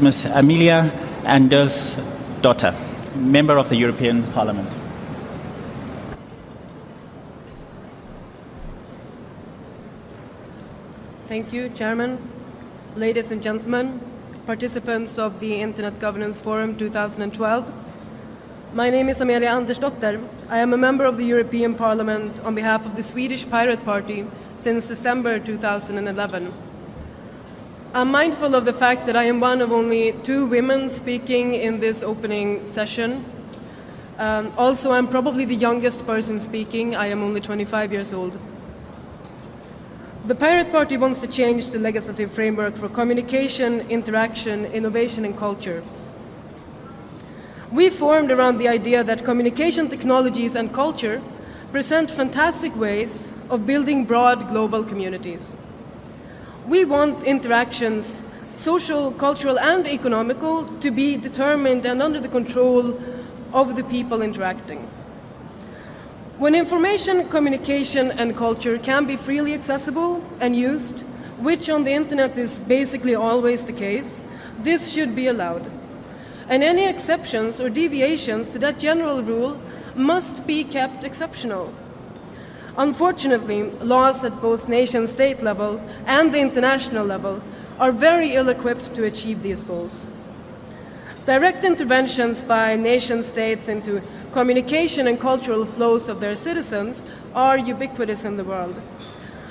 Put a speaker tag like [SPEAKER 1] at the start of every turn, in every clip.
[SPEAKER 1] Ms. Amelia Andersdotter, Member of the European Parliament.
[SPEAKER 2] Thank you, Chairman. Ladies and gentlemen, participants of the Internet Governance Forum 2012. My name is Amelia Andersdotter. I am a member of the European Parliament on behalf of the Swedish Pirate Party since December 2011. I'm mindful of the fact that I am one of only 2 women speaking in this opening session. Also, I'm probably the youngest person speaking. I am only 25 years old. The Pirate Party wants to change the legislative framework for communication, interaction, innovation, and culture. We formed around the idea that communication technologies and culture present fantastic ways of building broad global communities. We want interactions, social, cultural, and economical, to be determined and under the control of the people interacting. When information, communication, and culture can be freely accessible and used, which on the internet is basically always the case, this should be allowed. And any exceptions or deviations to that general rule must be kept exceptional. Unfortunately, laws at both nation-state level and the international level are very ill-equipped to achieve these goals. Direct interventions by nation-states into communication and cultural flows of their citizens are ubiquitous in the world.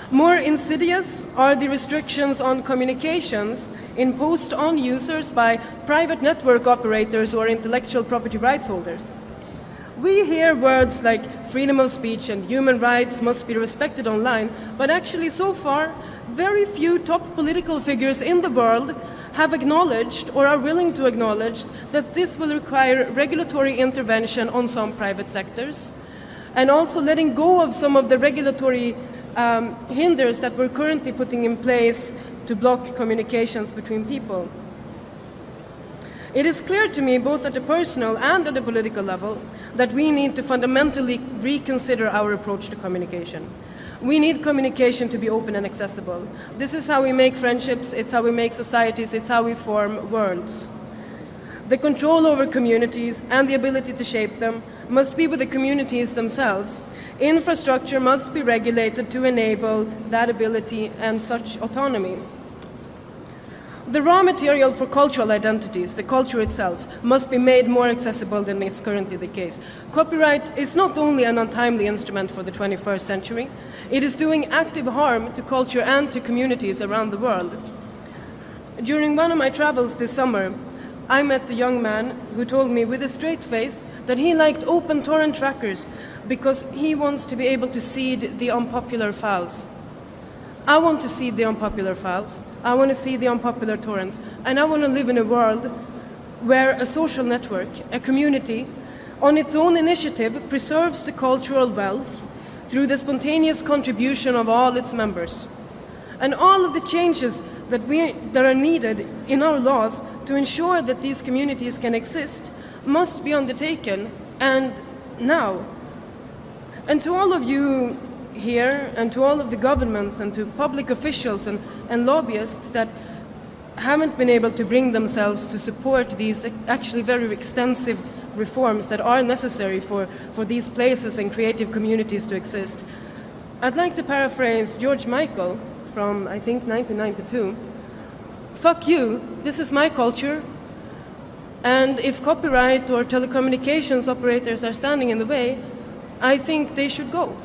[SPEAKER 2] More insidious are the restrictions on communications imposed on users by private network operators or intellectual property rights holders. We hear words like freedom of speech and human rights must be respected online, but actually so far, very few top political figures in the world have acknowledged or are willing to acknowledge that this will require regulatory intervention on some private sectors, and also letting go of some of the regulatory hinders that we're currently putting in place to block communications between people. It is clear to me, both at the personal and at the political level, that we need to fundamentally reconsider our approach to communication. We need communication to be open and accessible. This is how we make friendships, it's how we make societies, it's how we form worlds. The control over communities and the ability to shape them must be with the communities themselves. Infrastructure must be regulated to enable that ability and such autonomy. The raw material for cultural identities, the culture itself, must be made more accessible than is currently the case. Copyright is not only an untimely instrument for the 21st century, it is doing active harm to culture and to communities around the world. During one of my travels this summer, I met a young man who told me with a straight face that he liked open torrent trackers because he wants to be able to seed the unpopular files. I want to see the unpopular files, I want to see the unpopular torrents, and I want to live in a world where a social network, a community, on its own initiative preserves the cultural wealth through the spontaneous contribution of all its members. And all of the changes that are needed in our laws to ensure that these communities can exist must be undertaken, and now. And to all of you here, and to all of the governments and to public officials and lobbyists that haven't been able to bring themselves to support these actually very extensive reforms that are necessary for these places and creative communities to exist, I'd like to paraphrase George Michael from, I think, 1992. Fuck you, this is my culture, and if copyright or telecommunications operators are standing in the way, I think they should go.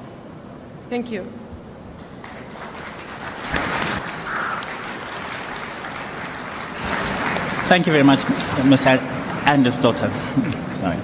[SPEAKER 2] Thank you.
[SPEAKER 1] Thank you very much, Ms. Andersdotter. Sorry.